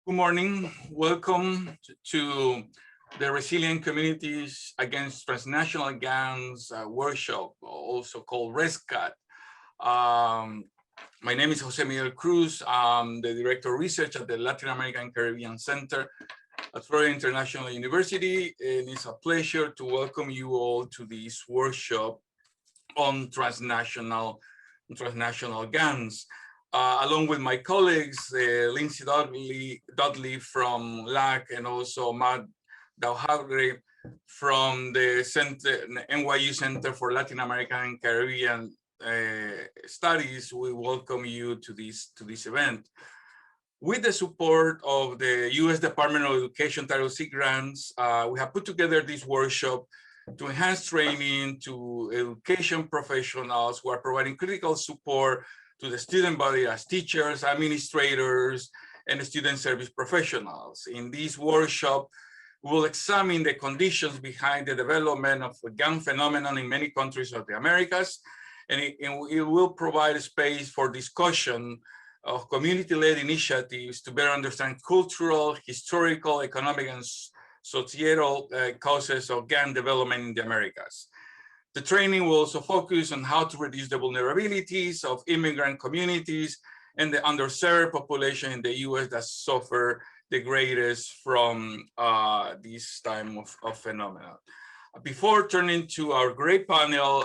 Good morning. Welcome to the Resilient Communities Against Transnational Gangs workshop, also called RESCAT. My name is Jose Miguel Cruz. I'm the Director of Research at the Latin American Caribbean Center at Florida International University, and it's a pleasure to welcome you all to this workshop on transnational gangs. Along with my colleagues, Lindsay Dudley from LAC and also Matt Dauhagre from the NYU Center for Latin American and Caribbean Studies, we welcome you to this event. With the support of the U.S. Department of Education Title VI grants, we have put together this workshop to enhance training to education professionals who are providing critical support to the student body as teachers, administrators, and student service professionals. In this workshop, we will examine the conditions behind the development of the gang phenomenon in many countries of the Americas, and it will provide a space for discussion of community-led initiatives to better understand cultural, historical, economic, and societal causes of gang development in the Americas. The training will also focus on how to reduce the vulnerabilities of immigrant communities and the underserved population in the US that suffer the greatest from this time of phenomena. Before turning to our great panel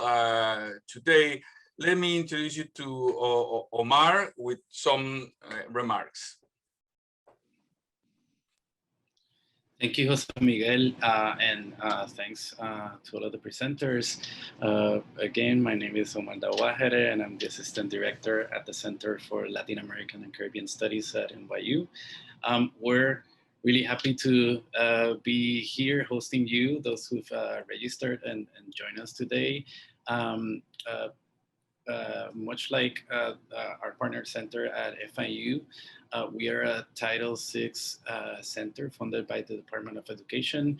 today, let me introduce you to Omar with some remarks. Thank you, Jose Miguel, and thanks to all of the presenters. Again, my name is Omar Dauhagre, and I'm the Assistant Director at the Center for Latin American and Caribbean Studies at NYU. We're really happy to be here hosting you, those who've registered and joined us today. Much like our partner center at FIU, we are a Title VI center funded by the Department of Education,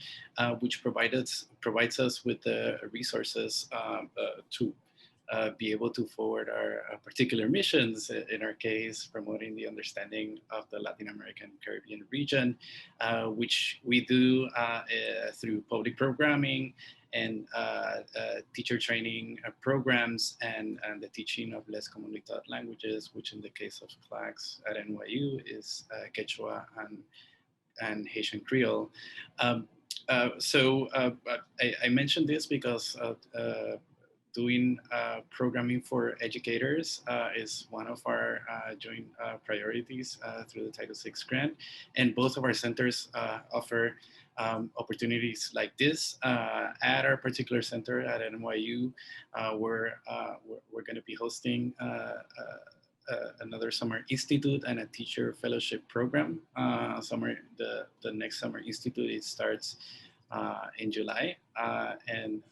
which provides us with the resources to be able to forward our particular missions, in our case, promoting the understanding of the Latin American Caribbean region, which we do through public programming and teacher training programs and the teaching of Les Comunidad languages, which in the case of CLACS at NYU is Quechua and Haitian Creole. I mentioned this because doing programming for educators is one of our joint priorities through the Title VI grant. And both of our centers offer opportunities like this. At our particular center at NYU, we're going to be hosting another summer institute and a teacher fellowship program. The next summer institute, it starts in July, and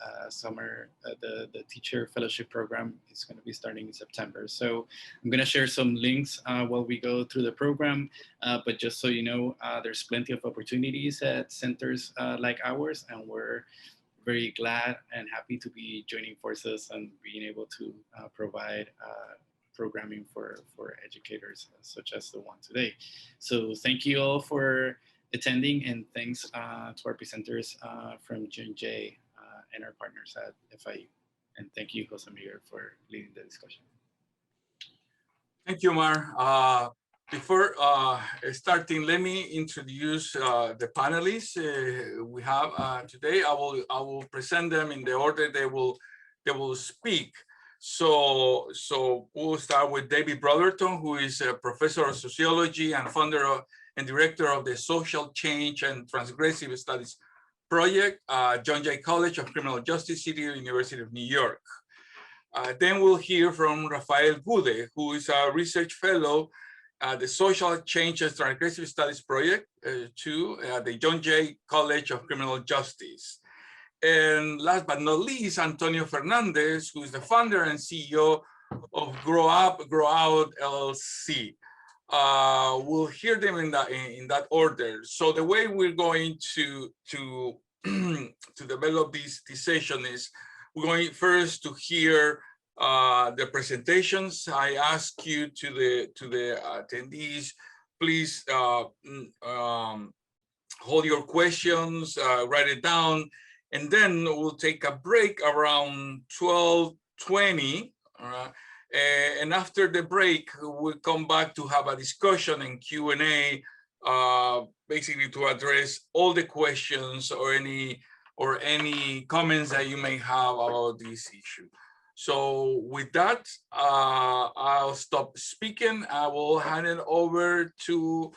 the teacher fellowship program is going to be starting in September. So I'm going to share some links while we go through the program, but just so you know, there's plenty of opportunities at centers like ours, and we're very glad and happy to be joining forces and being able to provide programming for educators such as the one today. So thank you all for attending, and thanks to our presenters from J&J and our partners at FIU. And thank you, Jose Miguel, for leading the discussion. Thank you, Omar. Before starting, let me introduce the panelists we have today. I will present them in the order they will speak. So we'll start with David Brotherton, who is a professor of sociology and founder and director of the Social Change and Transgressive Studies Project, John Jay College of Criminal Justice, City University of New York. Then we'll hear from Rafael Gude, who is a research fellow at the Social Change and Transgressive Studies Project, the John Jay College of Criminal Justice. And last but not least, Antonio Fernandez, who is the founder and CEO of Grow Up, Grow Out LLC. We'll hear them in that order. So the way we're going to develop this session is we're going first to hear the presentations. I ask you to the attendees, please hold your questions, write it down, and then we'll take a break around 12:20. And after the break, we'll come back to have a discussion and Q&A, basically to address all the questions or any comments that you may have about this issue. So with that, I'll stop speaking. I will hand it over to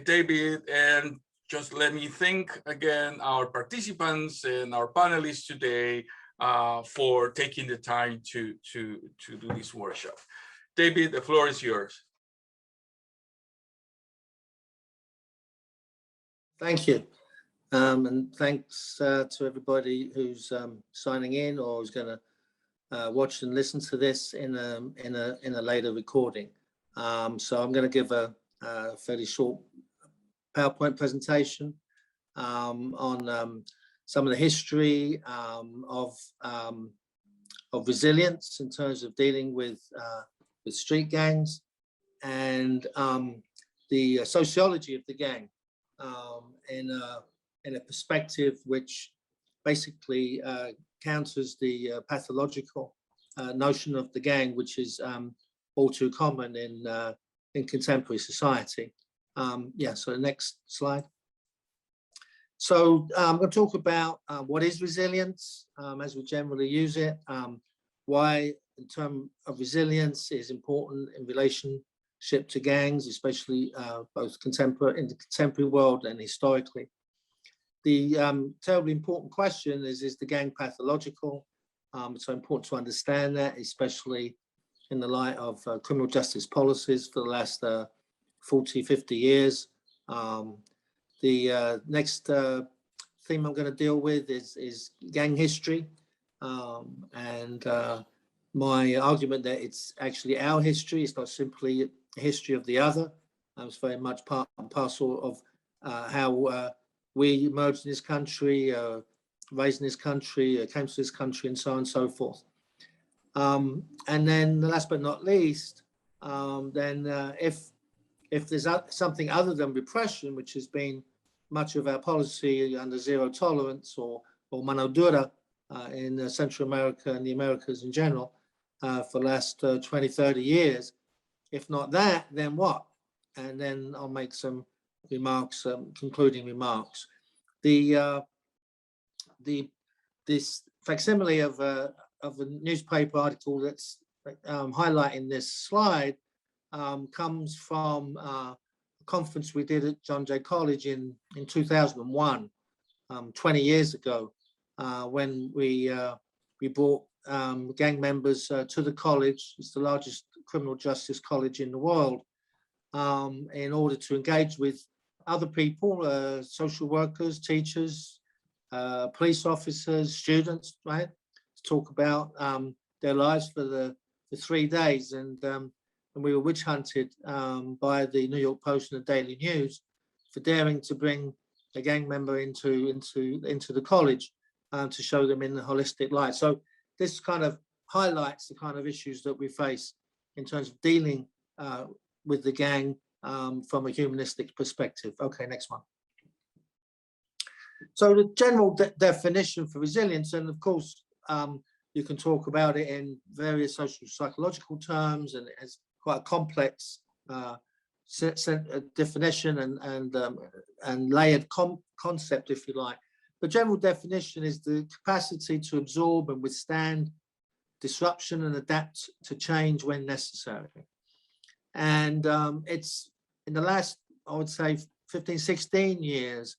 David, and just let me thank again our participants and our panelists today for taking the time to do this workshop. David, the floor is yours. Thank you. And thanks to everybody who's signing in or who's going to watch and listen to this in a later recording. So I'm going to give a fairly short PowerPoint presentation on some of the history of resilience in terms of dealing with street gangs, and the sociology of the gang in a perspective which basically counters the pathological notion of the gang, which is all too common in contemporary society. Yeah, so the next slide. So I'm going to talk about what is resilience as we generally use it, why in terms of resilience is important in relationship to gangs, especially both in the contemporary world and historically. The terribly important question is the gang pathological? It's so important to understand that, especially in the light of criminal justice policies for the last 40, 50 years. The next theme I'm going to deal with is gang history, and my argument that it's actually our history. It's not simply a history of the other. It's very much part and parcel of how we emerged in this country, raised in this country, came to this country, and so on and so forth. And then last but not least, if there's something other than repression, which has been much of our policy under zero tolerance or mano dura in Central America and the Americas in general for the last 20, 30 years, if not that, then what? And then I'll make some remarks, concluding remarks. This facsimile of a newspaper article that's highlighting this slide comes from a conference we did at John Jay College in 2001, 20 years ago, when we brought gang members to the college. It's the largest criminal justice college in the world, in order to engage with other people, social workers, teachers, police officers, students, right? To talk about their lives for the 3 days. And we were witch hunted by the New York Post and the Daily News for daring to bring a gang member into the college to show them in the holistic light. So this kind of highlights the kind of issues that we face in terms of dealing with the gang from a humanistic perspective. Okay, next one. So the general definition for resilience, and of course, you can talk about it in various social psychological terms, and it's quite a complex definition and layered concept, if you like. The general definition is the capacity to absorb and withstand disruption and adapt to change when necessary. And it's in the last, I would say, 15, 16 years,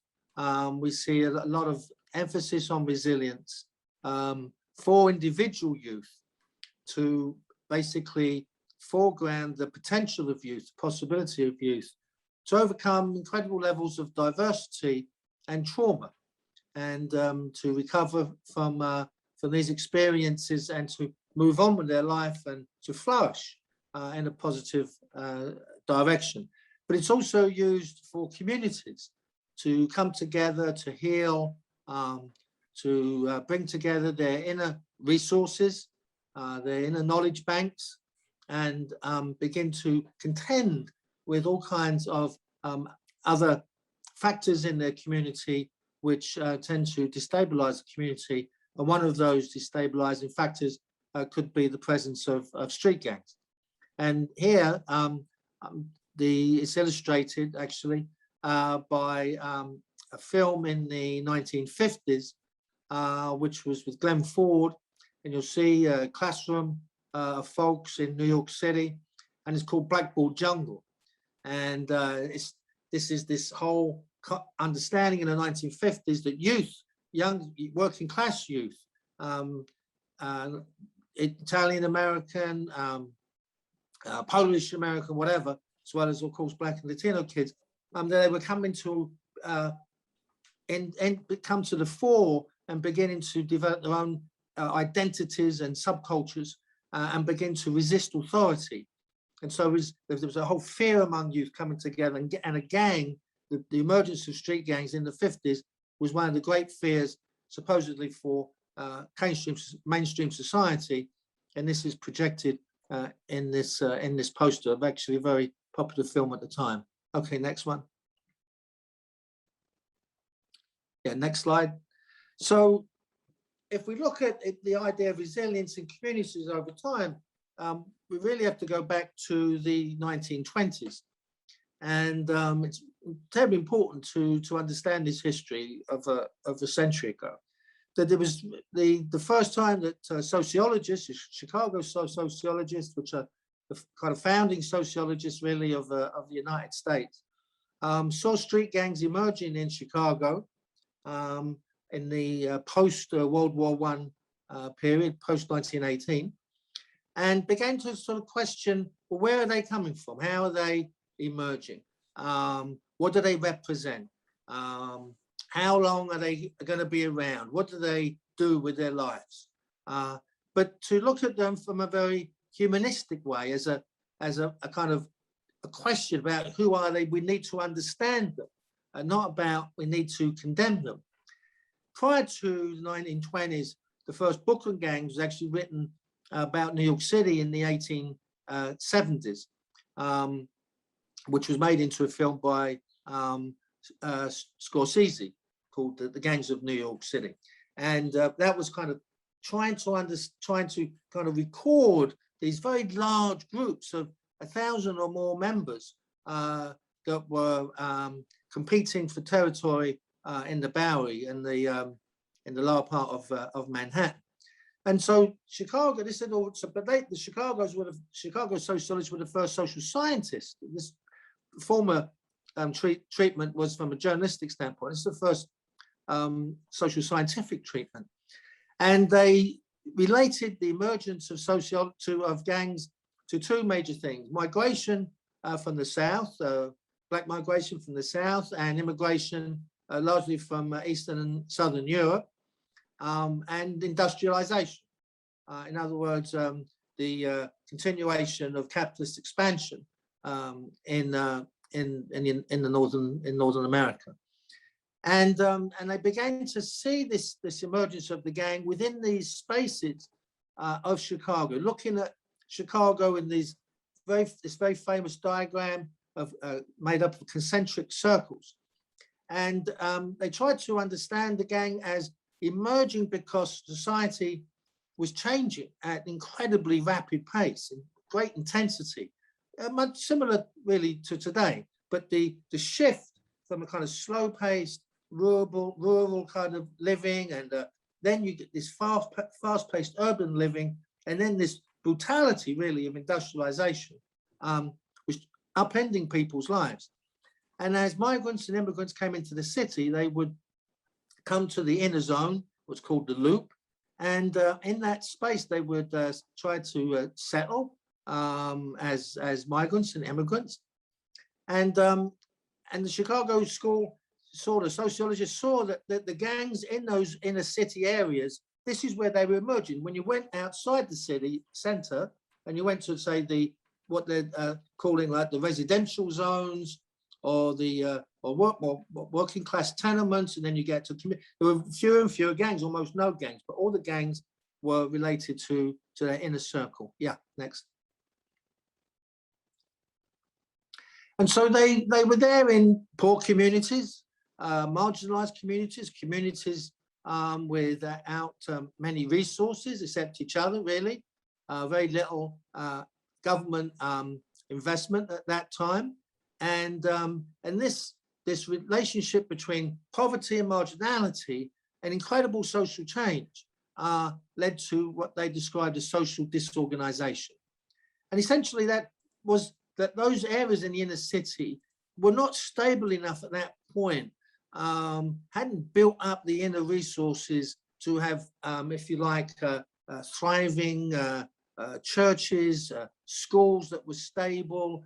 we see a lot of emphasis on resilience for individual youth to basically foreground the potential of youth, possibility of youth, to overcome incredible levels of diversity and trauma, and to recover from these experiences and to move on with their life and to flourish in a positive direction. But it's also used for communities to come together, to heal, to bring together their inner resources, their inner knowledge banks, and begin to contend with all kinds of other factors in their community which tend to destabilize the community. And one of those destabilizing factors could be the presence of street gangs. And here, it's illustrated actually by a film in the 1950s, which was with Glenn Ford. And you'll see a classroom of folks in New York City, and it's called Blackboard Jungle. And this is this whole understanding in the 1950s that youth, young working class youth, Italian American, Polish American, whatever, as well as of course Black and Latino kids, that they were coming to come to the fore and beginning to develop their own identities and subcultures and begin to resist authority. And so there was a whole fear among youth coming together, and a gang, the emergence of street gangs in the 50s was one of the great fears supposedly for mainstream society. And this is projected in this poster of actually a very popular film at the time. Okay, next one. Yeah, next slide. So if we look at the idea of resilience in communities over time, we really have to go back to the 1920s. And it's terribly important to understand this history of a century ago. That it was the first time that sociologists, Chicago sociologists, which are the kind of founding sociologists really of the United States, saw street gangs emerging in Chicago in the post-World War I period, post-1918, and began to sort of question, well, where are they coming from? How are they emerging? What do they represent? How long are they going to be around? What do they do with their lives? But to look at them from a very humanistic way, as a kind of a question about who are they, we need to understand them, and not about we need to condemn them. Prior to the 1920s, the first book on gangs was actually written about New York City in the 1870s, which was made into a film by Scorsese called The Gangs of New York City. And that was kind of trying to kind of record these very large groups of 1,000 or more members that were competing for territory in the Bowery and in the lower part of Manhattan. And so Chicago, they said, but the Chicago sociologists were the first social scientists. This former treatment was from a journalistic standpoint. It's the first social scientific treatment. And they related the emergence of gangs to two major things: migration from the South, Black migration from the South, and immigration largely from Eastern and Southern Europe, and industrialization. In other words, the continuation of capitalist expansion in Northern America. And they began to see this emergence of the gang within these spaces of Chicago, looking at Chicago in this very famous diagram of made up of concentric circles. And they tried to understand the gang as emerging because society was changing at an incredibly rapid pace, in great intensity, much similar really to today. But the shift from a kind of slow-paced, rural kind of living, and then you get this fast-paced urban living, and then this brutality really of industrialization, was upending people's lives. And as migrants and immigrants came into the city, they would come to the inner zone, what's called the Loop, and in that space they would try to settle as migrants and immigrants. And the Chicago school sociologists saw that the gangs in those inner city areas, this is where they were emerging. When you went outside the city center and you went to, say, what they're calling like the residential zones, or the working class tenements, and then you get to there were fewer and fewer gangs, almost no gangs, but all the gangs were related to their inner circle. Yeah, next. And so they were there in poor communities, marginalized communities, communities without many resources except each other, really. Very little government investment at that time. And this relationship between poverty and marginality and incredible social change led to what they described as social disorganization. And essentially that was that those areas in the inner city were not stable enough at that point, hadn't built up the inner resources to have, if you like, thriving churches, schools that were stable,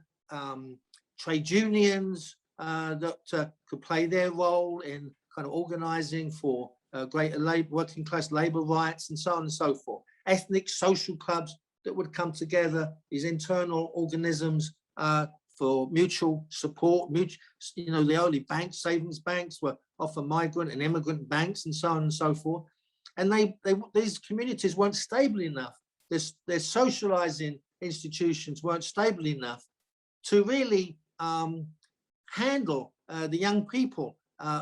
trade unions that could play their role in kind of organizing for greater labor, working class labor rights, and so on and so forth. Ethnic social clubs that would come together, these internal organisms for mutual support. You know, the early banks, savings banks, were often migrant and immigrant banks, and so on and so forth. And these communities weren't stable enough. Their socializing institutions weren't stable enough to really handle the young people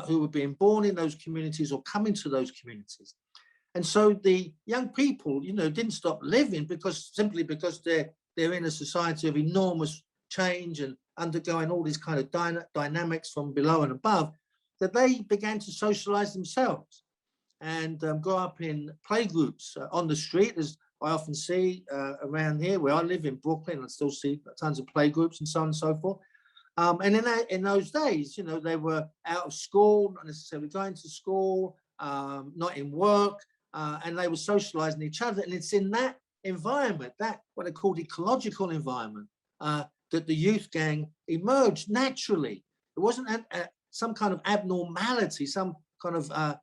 who were being born in those communities or coming to those communities. And so the young people, you know, didn't stop living simply because they're in a society of enormous change and undergoing all these kind of dynamics from below and above, that they began to socialize themselves and grow up in playgroups on the street, as I often see around here where I live in Brooklyn. I still see tons of playgroups and so on and so forth. And in those days, you know, they were out of school, not necessarily going to school, not in work, and they were socializing each other. And it's in that environment, that what they called ecological environment, that the youth gang emerged naturally. It wasn't some kind of abnormality, some kind of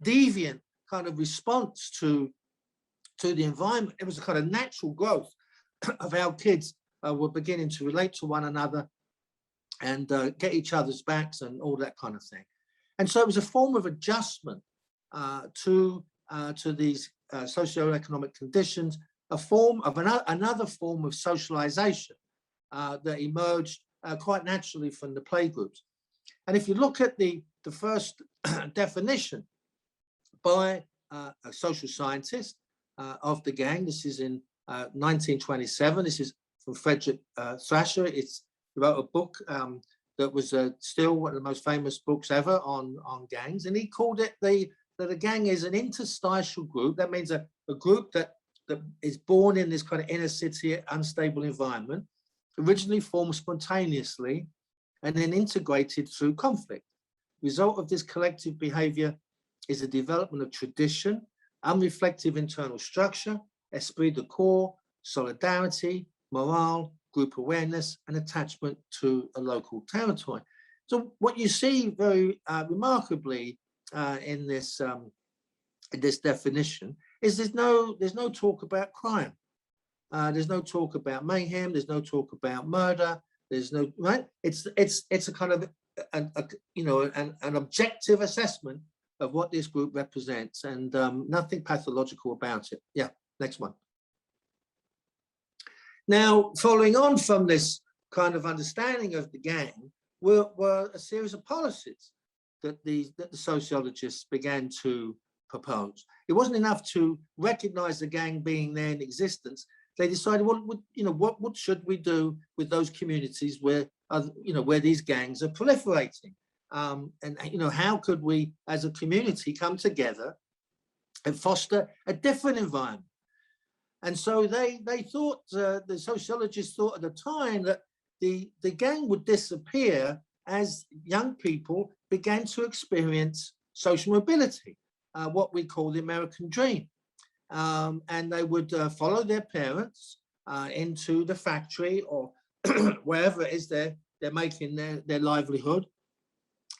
deviant kind of response to the environment. It was a kind of natural growth of how kids were beginning to relate to one another and get each other's backs and all that kind of thing. And so it was a form of adjustment to these socioeconomic conditions, a form of another form of socialization that emerged quite naturally from the playgroups. And if you look at the first definition by a social scientist of the gang, this is in 1927. This is from Frederick Thrasher. He wrote a book that was still one of the most famous books ever on gangs, and he called it that a gang is an interstitial group. That means a group that is born in this kind of inner city unstable environment, originally formed spontaneously and then integrated through conflict. The result of this collective behavior is the development of tradition, unreflective internal structure, esprit de corps, solidarity, morale, group awareness, and attachment to a local territory. So what you see very remarkably in this definition is there's no talk about crime. There's no talk about mayhem. There's no talk about murder. There's no, right? It's a kind of an objective assessment of what this group represents, and nothing pathological about it. Yeah, next one. Now, following on from this kind of understanding of the gang were a series of policies that the sociologists began to propose. It wasn't enough to recognize the gang being there in existence. They decided, well, what should we do with those communities where these gangs are proliferating? And how could we, as a community, come together and foster a different environment? And so they thought, the sociologists thought at the time, that the gang would disappear as young people began to experience social mobility, what we call the American dream. And they would follow their parents into the factory or wherever it is they're making their livelihood.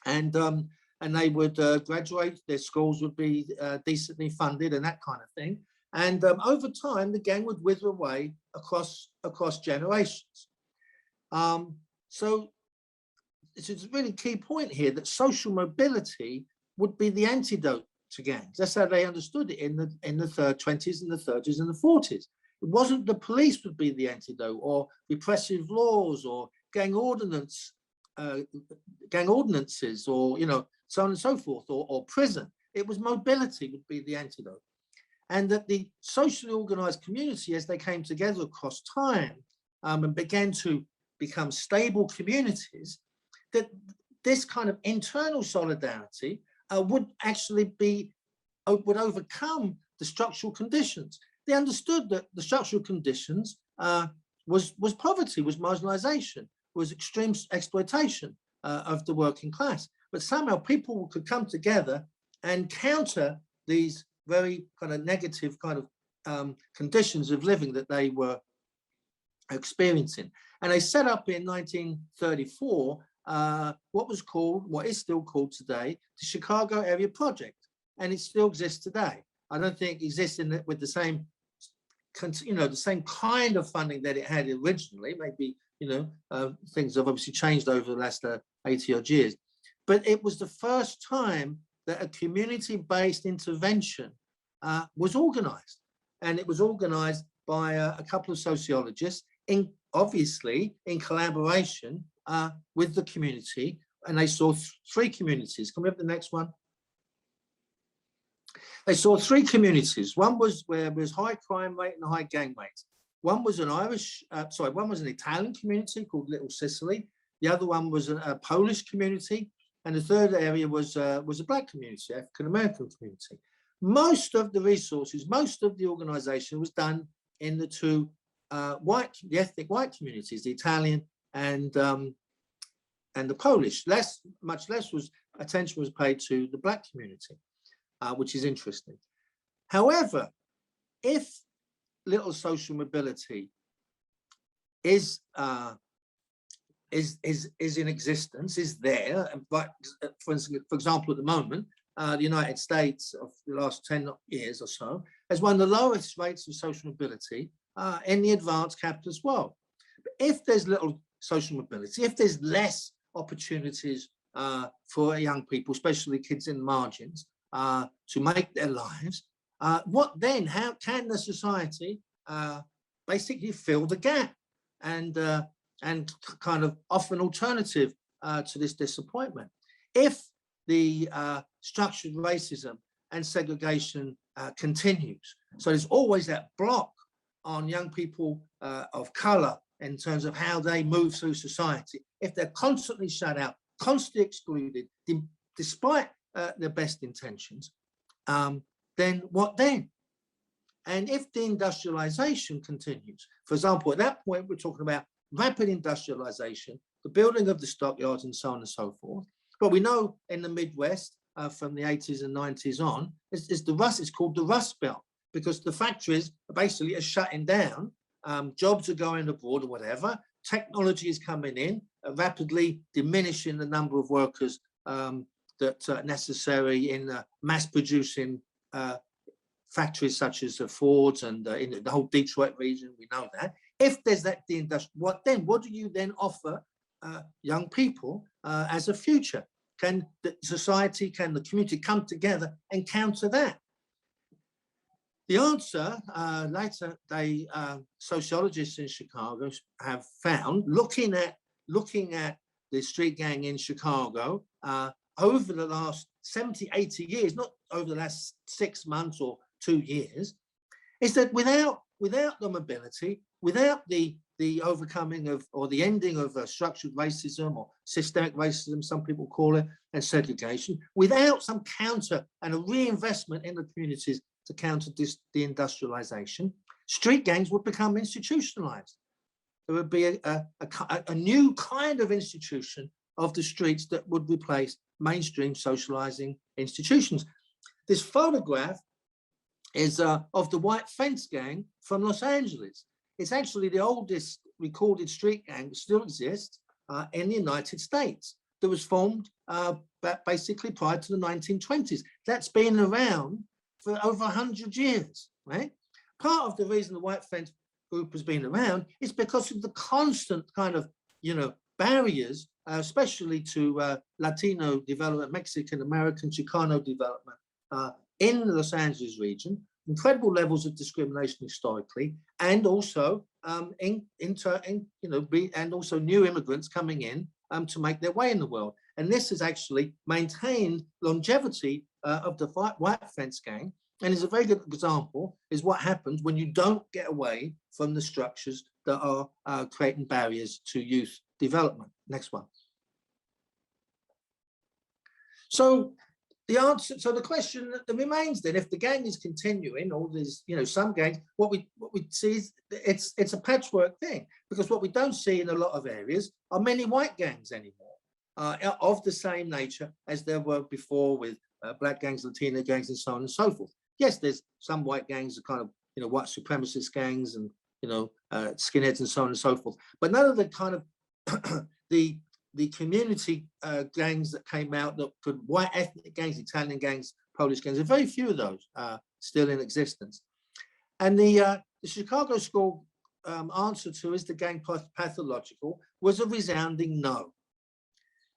And they would graduate, their schools would be decently funded and that kind of thing. And over time, the gang would wither away across generations. So it's a really key point here that social mobility would be the antidote to gangs. That's how they understood it in the 20s and the 30s and the 40s. It wasn't the police would be the antidote, or repressive laws, or gang ordinances, or, you know, so on and so forth, or prison. It was mobility would be the antidote. And that the socially organized community, as they came together across time and began to become stable communities, that this kind of internal solidarity would actually would overcome the structural conditions. They understood that the structural conditions was poverty, was marginalization, was extreme exploitation of the working class. But somehow people could come together and counter these very kind of negative kind of conditions of living that they were experiencing. And they set up in 1934 what is still called today the Chicago Area Project, and it still exists today. I don't think it exists with the same, you know, the same kind of funding that it had originally. Maybe, you know, things have obviously changed over the last 80 odd years, but it was the first time that a community-based intervention was organized, and it was organized by a couple of sociologists, obviously in collaboration with the community, and they saw three communities. Can we have the next one? They saw three communities. One was where there was high crime rate and high gang rate. One was an one was an Italian community called Little Sicily. The other one was a Polish community, and the third area was a Black community, African American community. Most of the resources, most of the organization was done in the two the ethnic white communities, the Italian and the Polish. Much less attention was paid to the Black community, which is interesting. However, if little social mobility is in existence, is there, but for example, at the moment, the United States of the last 10 years or so has one of the lowest rates of social mobility in the advanced capitalist world. But if there's little social mobility, if there's less opportunities for young people, especially kids in the margins, to make their lives, what then? How can the society basically fill the gap and kind of offer an alternative to this disappointment? If the structured racism and segregation continues, so there's always that block on young people of color in terms of how they move through society. If they're constantly shut out, constantly excluded, despite their best intentions, then what then? And if the industrialization continues, for example, at that point, we're talking about rapid industrialization, the building of the stockyards and so on and so forth. But we know in the Midwest from the 80s and 90s on, it's called the Rust Belt, because the factories basically are shutting down, jobs are going abroad or whatever, technology is coming in, rapidly diminishing the number of workers that are necessary in mass producing factories such as Ford's and in the whole Detroit region, we know that. If there's that what then? What do you then offer young people as a future? Can the society, can the community come together and counter that? The answer, later, sociologists in Chicago have found, looking at the street gang in Chicago over the last 70, 80 years, not over the last 6 months or 2 years, is that without the mobility, without the overcoming of, or the ending of structured racism or systemic racism, some people call it, and segregation, without some counter and a reinvestment in the communities to counter the industrialization, street gangs would become institutionalized. There would be a new kind of institution of the streets that would replace mainstream socializing institutions. This photograph is of the White Fence Gang from Los Angeles. It's actually the oldest recorded street gang that still exists in the United States, that was formed basically prior to the 1920s. That's been around for over 100 years, right? Part of the reason the White Fence group has been around is because of the constant kind of, barriers, especially to Latino development, Mexican American, Chicano development in the Los Angeles region, incredible levels of discrimination historically, and also and also new immigrants coming in to make their way in the world. And this has actually maintained longevity of the white fence gang, and is a very good example is what happens when you don't get away from the structures that are creating barriers to youth development. Next one. So the answer, so the question that remains then, if the gang is continuing, all these, some gangs, what we see is it's a patchwork thing, because what we don't see in a lot of areas are many white gangs anymore, of the same nature as there were before with black gangs, Latino gangs, and so on and so forth. Yes, there's some white gangs, are kind of, white supremacist gangs, and skinheads and so on and so forth, but none of the kind of the community gangs that came out, that could, white ethnic gangs, Italian gangs, Polish gangs, there are very few of those still in existence. And the Chicago school answer to is the gang pathological was a resounding no.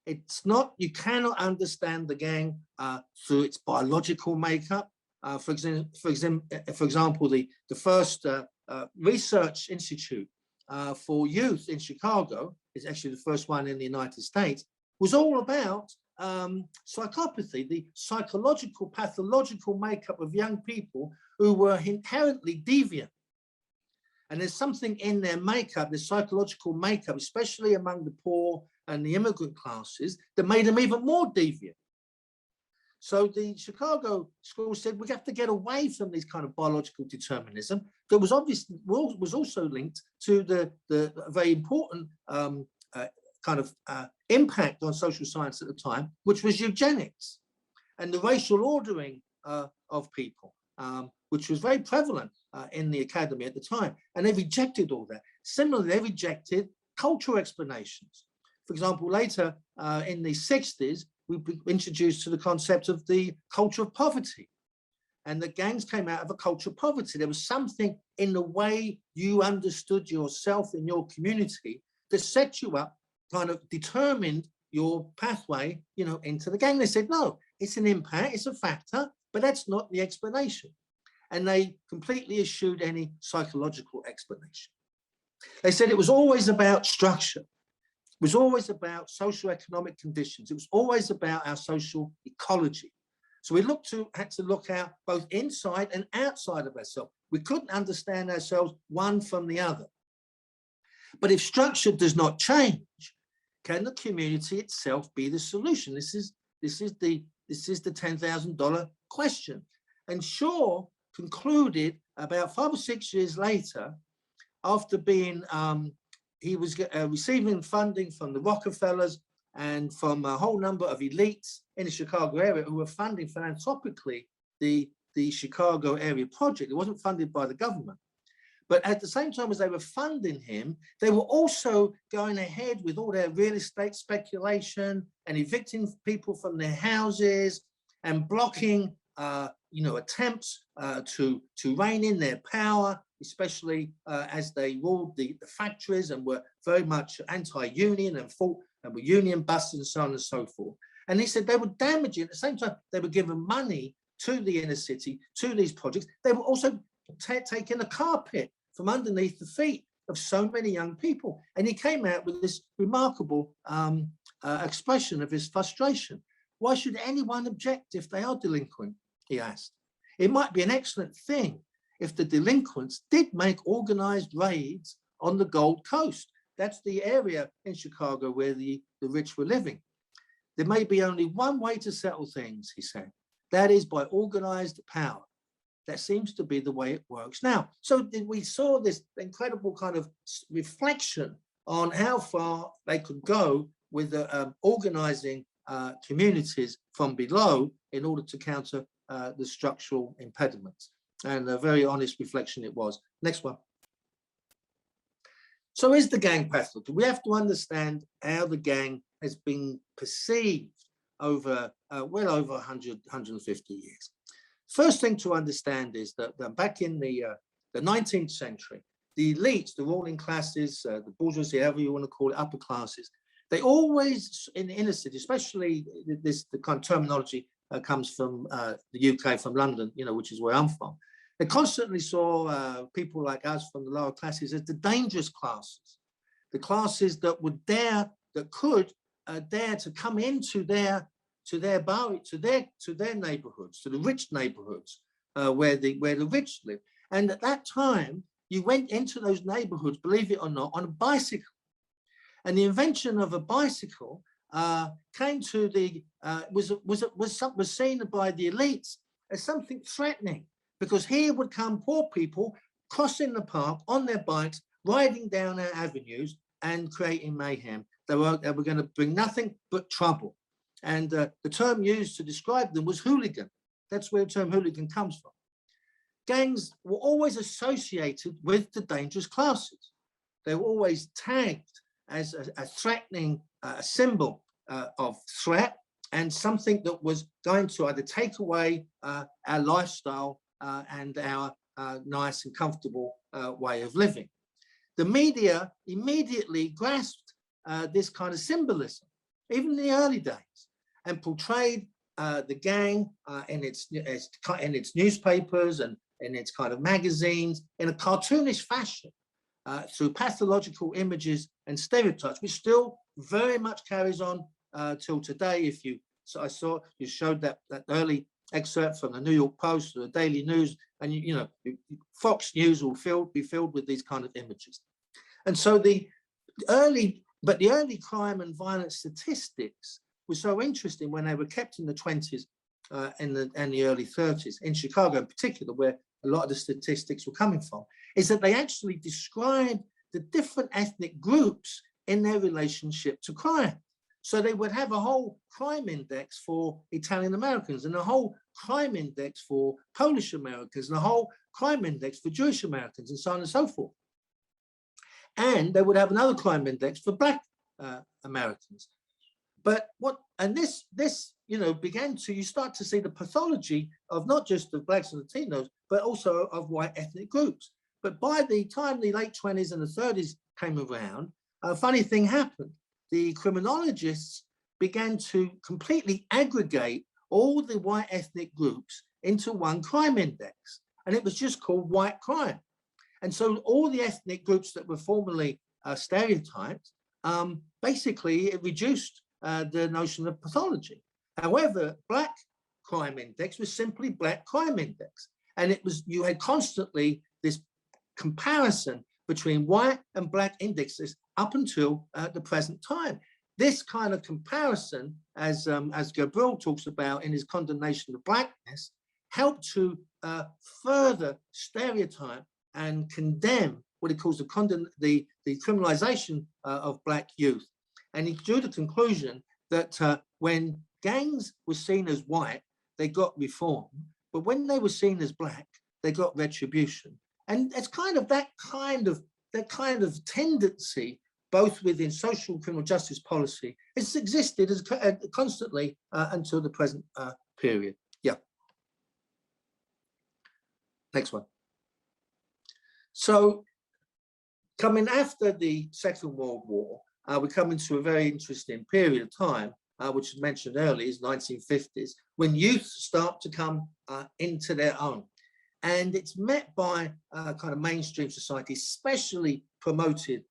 It's not, you cannot understand the gang through its biological makeup. For example, the first research institute for youth in Chicago, is actually the first one in the United States, was all about psychopathy, the psychological, pathological makeup of young people who were inherently deviant. And there's something in their makeup, the psychological makeup, especially among the poor and the immigrant classes, that made them even more deviant. So the Chicago school said we have to get away from this kind of biological determinism that was obviously was also linked to the very important kind of impact on social science at the time, which was eugenics and the racial ordering of people, which was very prevalent in the academy at the time. And they rejected all that. Similarly, they rejected cultural explanations. For example, later in the 60s, we were introduced to the concept of the culture of poverty. And the gangs came out of a culture of poverty. There was something in the way you understood yourself in your community that set you up, kind of determined your pathway, into the gang. They said, no, it's an impact, it's a factor, but that's not the explanation. And they completely eschewed any psychological explanation. They said it was always about structure. It was always about socioeconomic conditions. It was always about our social ecology. So we had to look out both inside and outside of ourselves. We couldn't understand ourselves one from the other. But if structure does not change, can the community itself be the solution? This is the $10,000 question. And Shaw concluded about 5 or 6 years later, after being he was receiving funding from the Rockefellers and from a whole number of elites in the Chicago area who were funding philanthropically the Chicago area project. It wasn't funded by the government. But at the same time as they were funding him, they were also going ahead with all their real estate speculation and evicting people from their houses and blocking attempts to rein in their power, especially as they ruled the factories and were very much anti-union and fought and were union busts and so on and so forth. And he said they were damaging, at the same time they were giving money to the inner city, to these projects. They were also taking a carpet from underneath the feet of so many young people. And he came out with this remarkable expression of his frustration. Why should anyone object if they are delinquent, he asked. It might be an excellent thing if the delinquents did make organized raids on the Gold Coast. That's the area in Chicago where the rich were living. There may be only one way to settle things, he said. That is by organized power. That seems to be the way it works now. So we saw this incredible kind of reflection on how far they could go with organizing communities from below in order to counter the structural impediments. And a very honest reflection it was. Next one. So is the gang pathology? We have to understand how the gang has been perceived over well over 100, 150 years. First thing to understand is that back in the 19th century, the elites, the ruling classes, the bourgeoisie, however you want to call it, upper classes, they always, in the inner city, especially the kind of terminology comes from the UK, from London, which is where I'm from. They constantly saw people like us from the lower classes as the dangerous classes, the classes that would dare, that could dare to come into their neighborhoods, to the rich neighborhoods where the rich live. And at that time, you went into those neighborhoods, believe it or not, on a bicycle. And the invention of a bicycle came to the was seen by the elites as something threatening, because here would come poor people crossing the park on their bikes, riding down our avenues and creating mayhem. They were going to bring nothing but trouble. And the term used to describe them was hooligan. That's where the term hooligan comes from. Gangs were always associated with the dangerous classes. They were always tagged as a threatening symbol of threat, and something that was going to either take away our lifestyle and our nice and comfortable way of living. The media immediately grasped this kind of symbolism, even in the early days, and portrayed the gang in its newspapers and in its kind of magazines in a cartoonish fashion through pathological images and stereotypes, which still very much carries on till today. I saw you showed that early excerpt from the New York Post or the Daily News, and you know, Fox News will be filled with these kind of images. And so the early crime and violence statistics were so interesting when they were kept in the 20s and the early 30s, in Chicago in particular, where a lot of the statistics were coming from, is that they actually described the different ethnic groups in their relationship to crime. So they would have a whole crime index for Italian Americans, and a whole crime index for Polish Americans, and a whole crime index for Jewish Americans, and so on and so forth. And they would have another crime index for Black Americans. But this you know, you start to see the pathology of not just of Blacks and Latinos, but also of white ethnic groups. But by the time the late 20s and the 30s came around, a funny thing happened. The criminologists began to completely aggregate all the white ethnic groups into one crime index, and it was just called white crime. And so all the ethnic groups that were formerly stereotyped, basically it reduced the notion of pathology. However, Black crime index was simply Black crime index. And it was, you had constantly this comparison between white and Black indexes up until the present time. This kind of comparison, as Gabriel talks about in his condemnation of Blackness, helped to further stereotype and condemn what he calls the criminalization of Black youth. And he drew the conclusion that when gangs were seen as white, they got reform, but when they were seen as Black, they got retribution. And it's kind of that kind of tendency, both within social and criminal justice policy, it's existed as constantly until the present period. Yeah. Next one. So, coming after the Second World War, we come into a very interesting period of time, which was mentioned earlier, is 1950s, when youth start to come into their own. And it's met by kind of mainstream society, especially promoted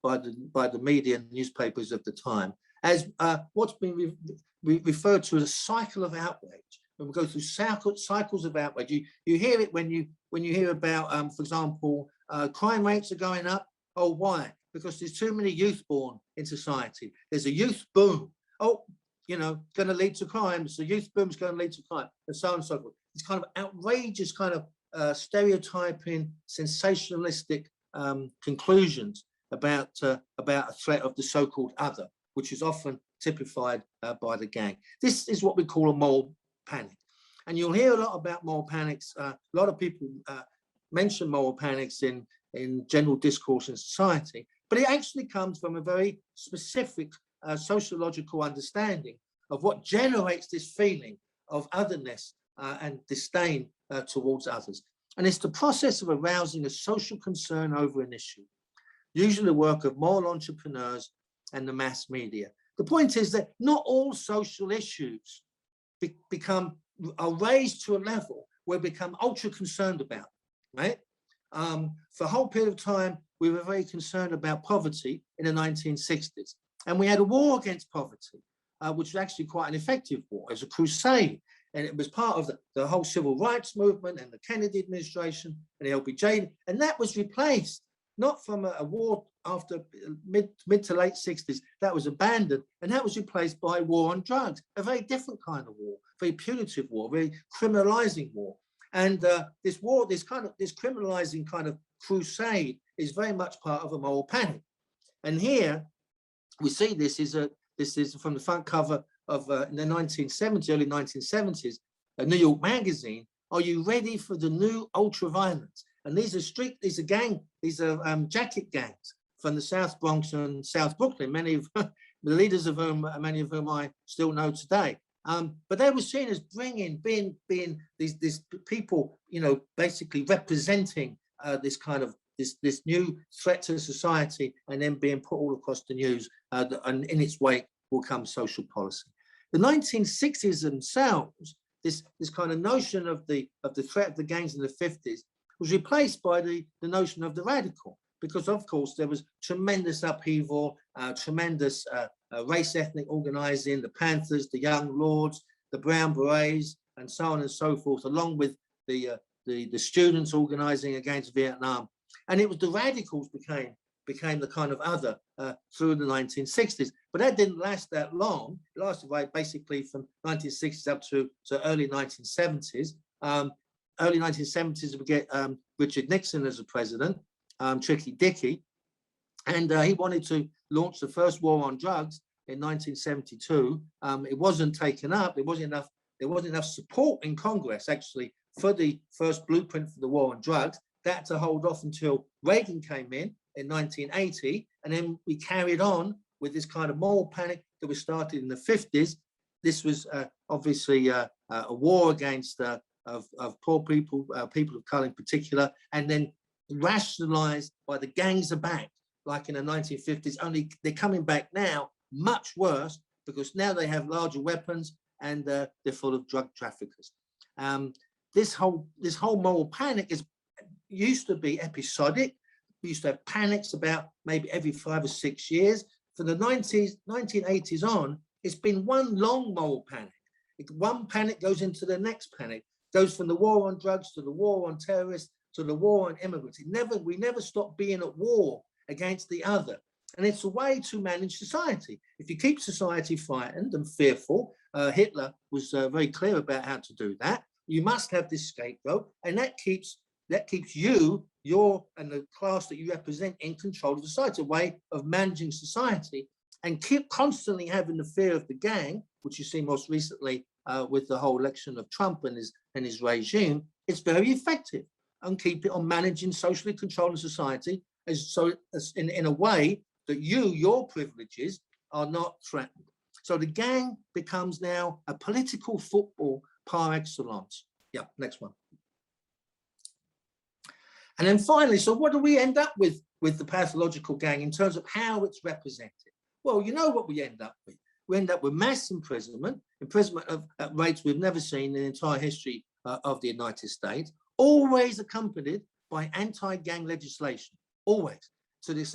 by the media and newspapers of the time, as what's been referred to as a cycle of outrage. When we go through cycles of outrage, you hear it when you hear about, for example, crime rates are going up. Oh, why? Because there's too many youth born in society. There's a youth boom. Oh, you know, going to lead to crime. So youth boom is going to lead to crime, and so on and so forth. It's kind of outrageous, kind of stereotyping, sensationalistic conclusions about a threat of the so-called other, which is often typified by the gang. This is what we call a moral panic, and you'll hear a lot about moral panics. A lot of people mention moral panics in general discourse in society, but it actually comes from a very specific sociological understanding of what generates this feeling of otherness and disdain towards others. And it's the process of arousing a social concern over an issue, usually the work of moral entrepreneurs and the mass media. The point is that not all social issues are raised to a level we become ultra concerned about, right? For a whole period of time, we were very concerned about poverty in the 1960s. And we had a war against poverty, which was actually quite an effective war. It was a crusade. And it was part of the whole civil rights movement and the Kennedy administration and the LBJ. And that was replaced, not from a war after mid to late 60s, that was abandoned. And that was replaced by war on drugs, a very different kind of war, very punitive war, very criminalizing war. And this war, this criminalizing kind of crusade is very much part of a moral panic. And here we see this is from the front cover of in the 1970s, early 1970s, a New York magazine. Are you ready for the new ultra violence? And these are jacket gangs from the South Bronx and South Brooklyn. Many of the leaders of whom, many of whom I still know today. But they were seen as being these people, you know, basically representing this kind of this new threat to society, and then being put all across the news, and in its wake will come social policy. The 1960s themselves, this kind of notion of the threat of the gangs in the 50s was replaced by the notion of the radical, because of course there was tremendous upheaval, tremendous race ethnic organizing, the Panthers, the Young Lords, the Brown Berets, and so on and so forth, along with the students organizing against Vietnam. And it was the radicals became the kind of other through the 1960s. But that didn't last that long. It lasted basically from 1960s up to early 1970s. Early 1970s, we get Richard Nixon as a president, Tricky Dicky, and he wanted to launch the first war on drugs in 1972. It wasn't taken up. There wasn't enough support in Congress actually for the first blueprint for the war on drugs. That had to hold off until Reagan came in 1980, and then we carried on with this kind of moral panic that was started in the 50s. This was obviously a war against of poor people, people of color in particular, and then rationalized by the gangs are back, like in the 1950s, only they're coming back now, much worse, because now they have larger weapons and they're full of drug traffickers. This whole moral panic used to be episodic. We used to have panics about maybe every 5 or 6 years. From the 1980s on, it's been one long moral panic. One panic goes into the next panic, goes from the war on drugs to the war on terrorists to the war on immigrants. We never stop being at war against the other. And it's a way to manage society. If you keep society frightened and fearful, Hitler was very clear about how to do that. You must have this scapegoat, and that keeps you, and the class that you represent in control of society, a way of managing society, and keep constantly having the fear of the gang, which you see most recently with the whole election of Trump and his regime. It's very effective on managing socially controlling society in a way that your privileges are not threatened. So the gang becomes now a political football par excellence. Yeah, next one. And then finally, so what do we end up with the pathological gang in terms of how it's represented? Well, you know what we end up with. We end up with mass imprisonment at rates we've never seen in the entire history of the United States, always accompanied by anti-gang legislation, always. So this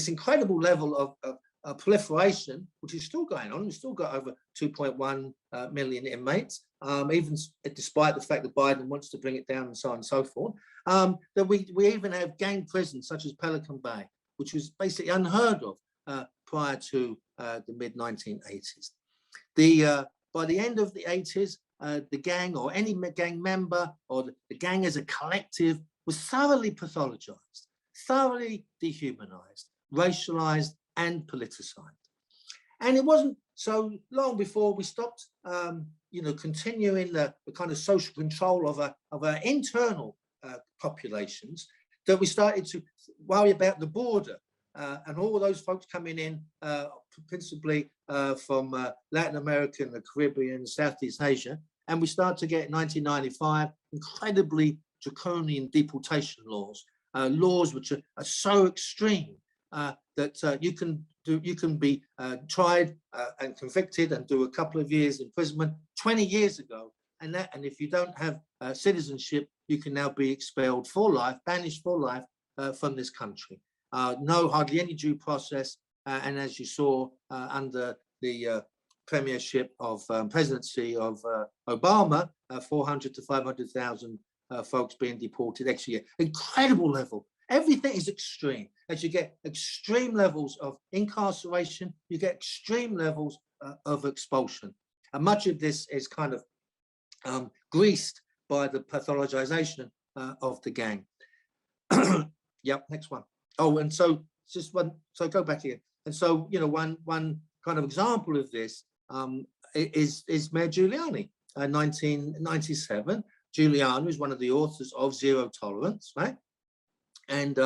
incredible level of proliferation, which is still going on. We've still got over 2.1 million inmates, even despite the fact that Biden wants to bring it down and so on and so forth. That we even have gang prisons such as Pelican Bay, which was basically unheard of prior to the mid-1980s. By the end of the 80s, the gang or any gang member or the gang as a collective was thoroughly pathologized, thoroughly dehumanized, racialized, and politicized. And it wasn't so long before we stopped, continuing the kind of social control of our internal populations, that we started to worry about the border and all those folks coming in, principally from Latin America and the Caribbean, Southeast Asia. And we started to get in 1995 incredibly draconian deportation laws, laws which are so extreme that you can be tried and convicted and do a couple of years imprisonment. 20 years ago, and if you don't have citizenship, you can now be expelled for life, banished for life from this country. No, hardly any due process, and as you saw under the premiership of presidency of Obama, 400 to 500,000 folks being deported next year. Incredible level. Everything is extreme. As you get extreme levels of incarceration, you get extreme levels of expulsion. And much of this is kind of greased by the pathologization of the gang. Yep, next one. Oh, and so just one, so go back here. And so, you know, one kind of example of this is Mayor Giuliani. 1997, Giuliani was one of the authors of Zero Tolerance, right? And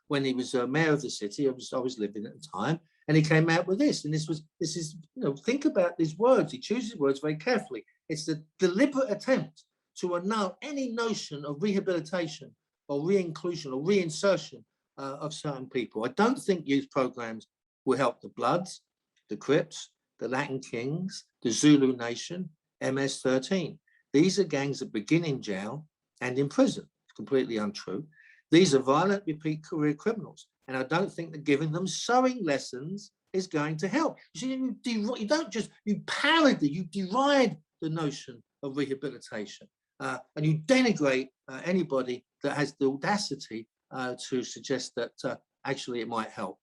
when he was mayor of the city, I was living at the time, and he came out with this. And this is, you know, think about these words. He chooses words very carefully. It's the deliberate attempt to annul any notion of rehabilitation or re-inclusion or reinsertion of certain people. I don't think youth programs will help the Bloods, the Crips, the Latin Kings, the Zulu Nation, MS-13. These are gangs that begin in jail and in prison. It's completely untrue. These are violent, repeat career criminals. And I don't think that giving them sewing lessons is going to help. You see, you don't just, you parody, you deride the notion of rehabilitation. And you denigrate anybody that has the audacity to suggest that actually it might help.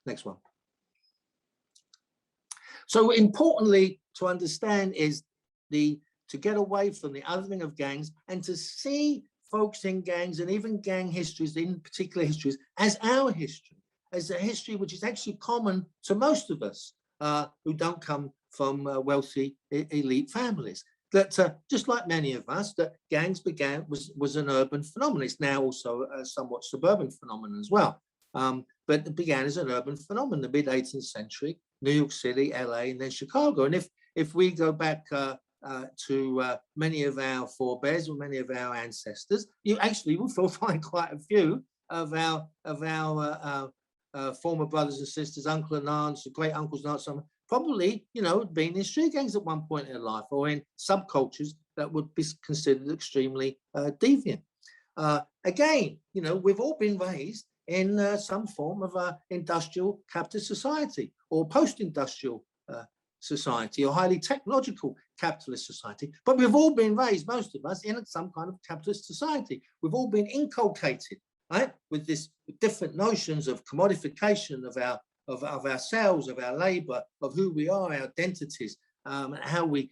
Next one. So importantly to understand is to get away from the othering of gangs and to see folks in gangs and even gang histories, in particular histories, as our history, as a history which is actually common to most of us who don't come from wealthy elite families. That just like many of us, that gangs was an urban phenomenon. It's now also a somewhat suburban phenomenon as well. But it began as an urban phenomenon, the mid-18th century, New York City, LA, and then Chicago. And if we go back to many of our forebears or many of our ancestors, you actually will find quite a few of our former brothers and sisters, uncle and aunts, great uncles and aunts, probably, you know, been in street gangs at one point in their life or in subcultures that would be considered extremely deviant. Again, you know, we've all been raised in some form of industrial capitalist society or post-industrial society or highly technological capitalist society, but we've all been raised, most of us, in some kind of capitalist society. We've all been inculcated, right, with this different notions of commodification of ourselves, of our labor, of who we are, our identities, and how we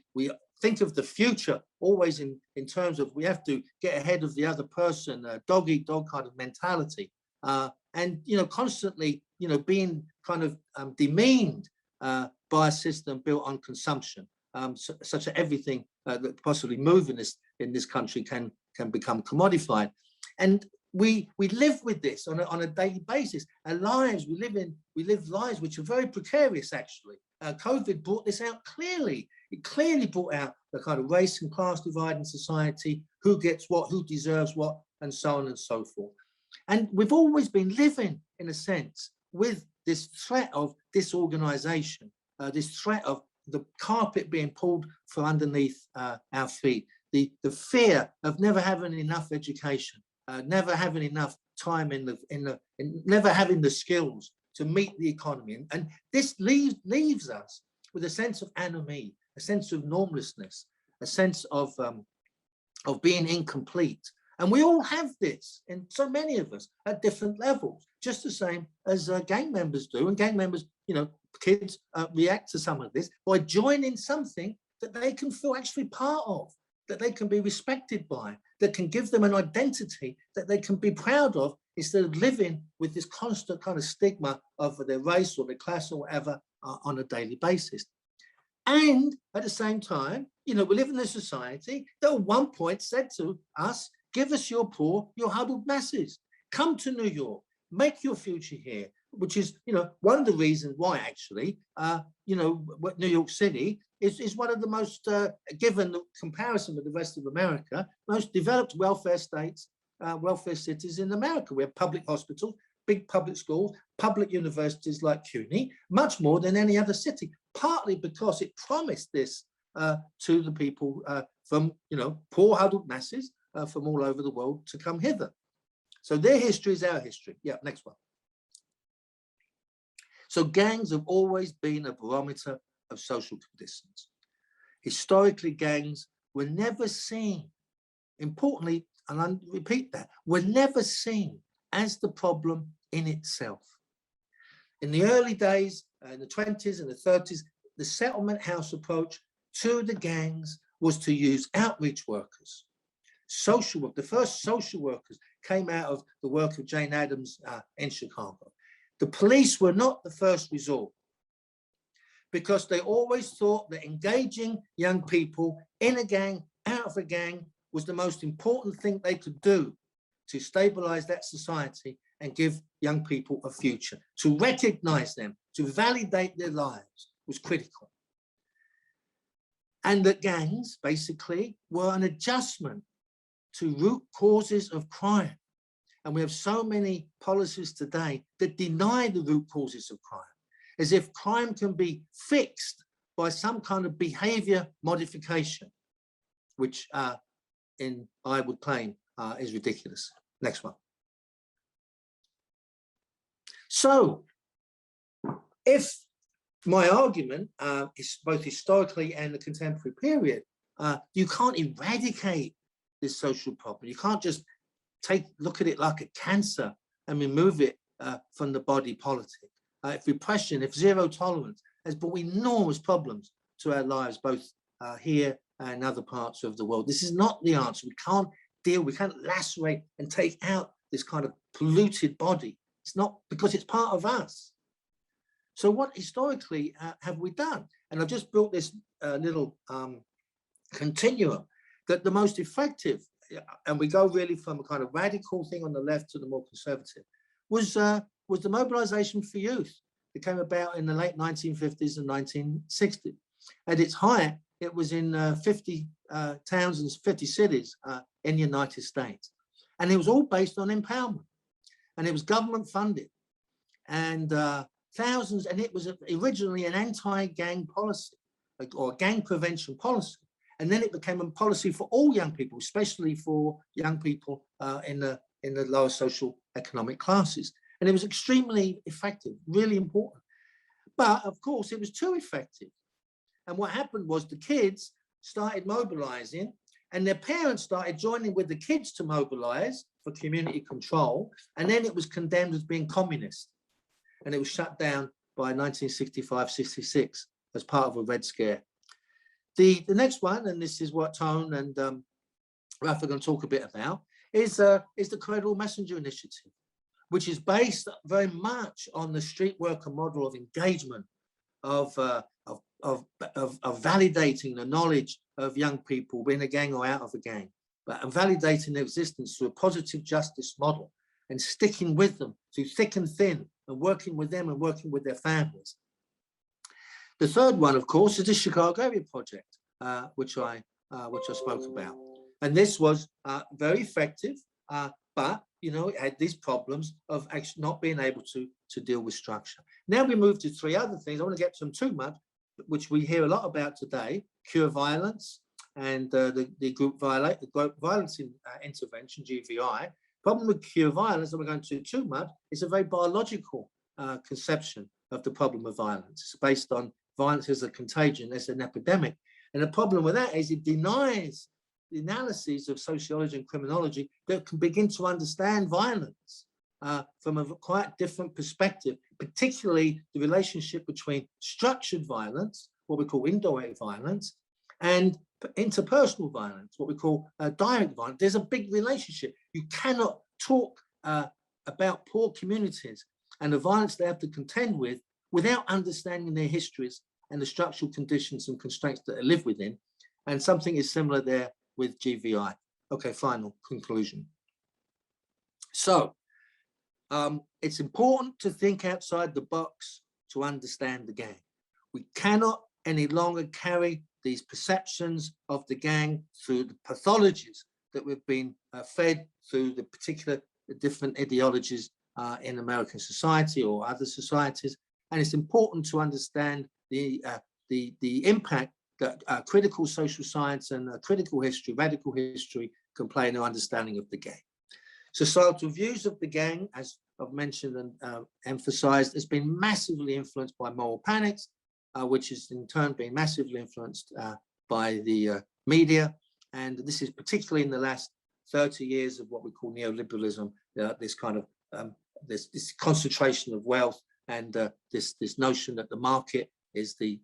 think of the future always in terms of we have to get ahead of the other person, dog eat dog kind of mentality, and, you know, constantly, you know, being kind of demeaned by a system built on consumption, such that everything that possibly move in this country can become commodified. And we live with this on a daily basis. Our lives, we live lives which are very precarious, actually. COVID brought this out clearly. It clearly brought out the kind of race and class divide in society, who gets what, who deserves what, and so on and so forth. And we've always been living, in a sense, with this threat of disorganization, this threat of the carpet being pulled from underneath our feet, the fear of never having enough education, never having enough time never having the skills to meet the economy. And this leaves us with a sense of anomie, a sense of normlessness, a sense of being incomplete. And we all have this, and so many of us at different levels, just the same as gang members do. And gang members, you know, kids react to some of this by joining something that they can feel actually part of, that they can be respected by, that can give them an identity that they can be proud of, instead of living with this constant kind of stigma of their race or their class or whatever on a daily basis. And at the same time, you know, we live in a society that at one point said to us, give us your poor, your huddled masses. Come to New York, make your future here, which is, you know, one of the reasons why actually, you know, New York City is one of the most, given the comparison with the rest of America, most developed welfare states, welfare cities in America. We have public hospitals, big public schools, public universities like CUNY, much more than any other city, partly because it promised this to the people from, poor huddled masses from all over the world to come hither. So their history is our history. Yeah, next one. So gangs have always been a barometer of social conditions. Historically, gangs were never seen, importantly, and I repeat that, were never seen as the problem in itself. In the early days, in the 20s and the 30s, the settlement house approach to the gangs was to use outreach workers. Social work, the first social workers came out of the work of Jane Addams in Chicago. The police were not the first resort because they always thought that engaging young people in a gang, out of a gang, was the most important thing they could do to stabilize that society and give young people a future. To recognize them, to validate their lives was critical. And that gangs basically were an adjustment to root causes of crime. And we have so many policies today that deny the root causes of crime, as if crime can be fixed by some kind of behavior modification, which I would claim is ridiculous. Next one. So if my argument is both historically and the contemporary period, you can't eradicate this social problem. You can't just look at it like a cancer and remove it from the body politic. If repression, if zero tolerance has brought enormous problems to our lives, both here and other parts of the world. This is not the answer. We can't lacerate and take out this kind of polluted body. It's not, because it's part of us. So what historically have we done? And I've just built this little continuum that the most effective, and we go really from a kind of radical thing on the left to the more conservative, was the mobilization for youth. It came about in the late 1950s and 1960s. At its height, it was in 50 towns and 50 cities in the United States. And it was all based on empowerment. And it was government funded. And thousands, and it was originally an anti-gang policy, or gang prevention policy. And then it became a policy for all young people, especially for young people in the lower social economic classes. And it was extremely effective, really important. But of course, it was too effective. And what happened was the kids started mobilizing, and their parents started joining with the kids to mobilize for community control. And then it was condemned as being communist. And it was shut down by 1965-66 as part of a Red Scare. The next one, and this is what Tone and Raf are going to talk a bit about, is the Corridor Messenger Initiative, which is based very much on the street worker model of engagement, of validating the knowledge of young people in a gang or out of a gang, but validating their existence through a positive justice model and sticking with them through thick and thin and working with them and working with their families. The third one, of course, is the Chicago Area Project, which I spoke about. And this was very effective, but it had these problems of actually not being able to deal with structure. Now we move to three other things. I want to get to them too much, which we hear a lot about today: cure violence and the group violence intervention, GVI. Problem with cure violence, that we're going to do too much, is a very biological conception of the problem of violence. It's based on violence as a contagion, as an epidemic. And the problem with that is it denies the analyses of sociology and criminology that can begin to understand violence from a quite different perspective, particularly the relationship between structured violence, what we call indirect violence, and interpersonal violence, what we call direct violence. There's a big relationship. You cannot talk about poor communities and the violence they have to contend with without understanding their histories and the structural conditions and constraints that they live within. And something is similar there with GVI. Okay, final conclusion. So it's important to think outside the box to understand the gang. We cannot any longer carry these perceptions of the gang through the pathologies that we've been fed through the particular different ideologies in American society or other societies. And it's important to understand the impact that critical social science and critical history, radical history, can play in our understanding of the gang. Societal views of the gang, as I've mentioned and emphasized, has been massively influenced by moral panics, which has in turn been massively influenced by the media. And this is particularly in the last 30 years of what we call neoliberalism, this kind of this concentration of wealth and this notion that the market is the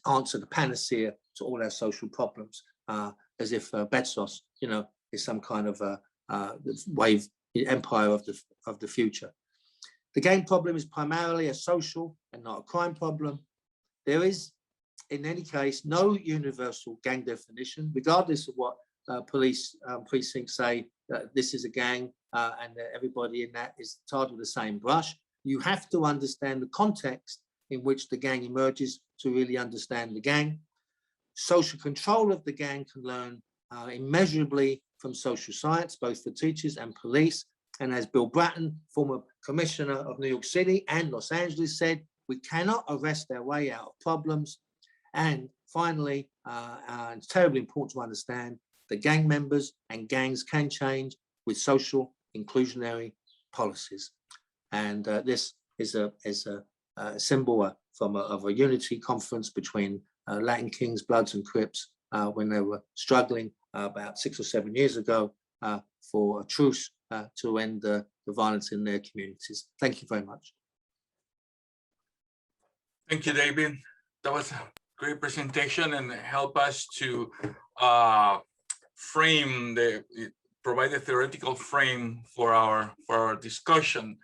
answer, the panacea to all our social problems, as if Bezos, is some kind of wave empire of the future. The gang problem is primarily a social and not a crime problem. There is, in any case, no universal gang definition, regardless of what police precincts say that this is a gang and that everybody in that is tarred with the same brush. You have to understand the context in which the gang emerges to really understand the gang. Social control of the gang can learn immeasurably from social science, both for teachers and police. And as Bill Brotherton, former commissioner of New York City and Los Angeles, said, we cannot arrest our way out of problems. And finally, it's terribly important to understand that gang members and gangs can change with social inclusionary policies. And this is a symbol of a unity conference between Latin Kings, Bloods and Crips when they were struggling about 6 or 7 years ago for a truce to end the violence in their communities. Thank you very much. Thank you, David. That was a great presentation and help us to provide a theoretical frame for our discussion.